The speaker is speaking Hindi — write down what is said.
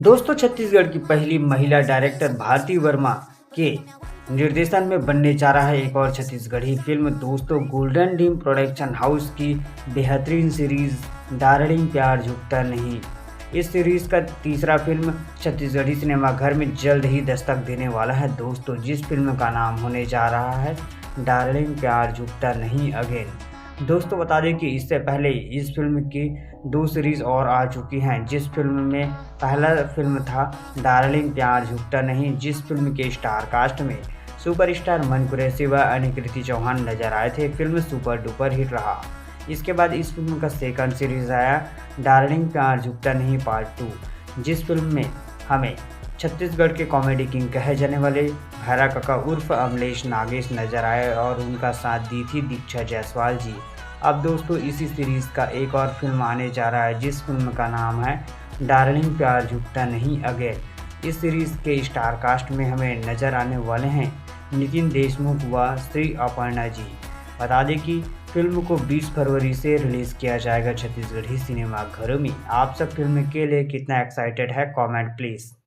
दोस्तों छत्तीसगढ़ की पहली महिला डायरेक्टर भारती वर्मा के निर्देशन में बनने जा रहा है एक और छत्तीसगढ़ी फिल्म। दोस्तों गोल्डन ड्रीम प्रोडक्शन हाउस की बेहतरीन सीरीज डार्लिंग प्यार झुकता नहीं, इस सीरीज का तीसरा फिल्म छत्तीसगढ़ी सिनेमा घर में जल्द ही दस्तक देने वाला है। दोस्तों जिस फिल्म का नाम होने जा रहा है डार्लिंग प्यार झुकता नहीं अगेन। दोस्तों बता दें कि इससे पहले इस फिल्म की दो सीरीज और आ चुकी हैं। जिस फिल्म में पहला फिल्म था डार्लिंग प्यार झुकता नहीं, जिस फिल्म के स्टार कास्ट में सुपरस्टार मनु कुरैशी व अनिकृति चौहान नजर आए थे। फिल्म सुपर डुपर हिट रहा। इसके बाद इस फिल्म का सेकंड सीरीज आया डार्लिंग प्यार झुकता नहीं पार्ट 2, जिस फिल्म में हमें छत्तीसगढ़ के कॉमेडी किंग कहे जाने वाले भैरा काका उर्फ अमलेश नागेश नजर आए और उनका साथ दी थी दीक्षा जायसवाल जी। अब दोस्तों इसी सीरीज का एक और फिल्म आने जा रहा है, जिस फिल्म का नाम है डार्लिंग प्यार झुकता नहीं अगेन। इस सीरीज के स्टार कास्ट में हमें नजर आने वाले हैं नितिन देशमुख व श्री अपर्णा जी। बता दें कि फिल्म को 20 फरवरी से रिलीज किया जाएगा छत्तीसगढ़ी सिनेमा घरों में। आप सब फिल्म के लिए कितना एक्साइटेड है, कमेंट प्लीज़।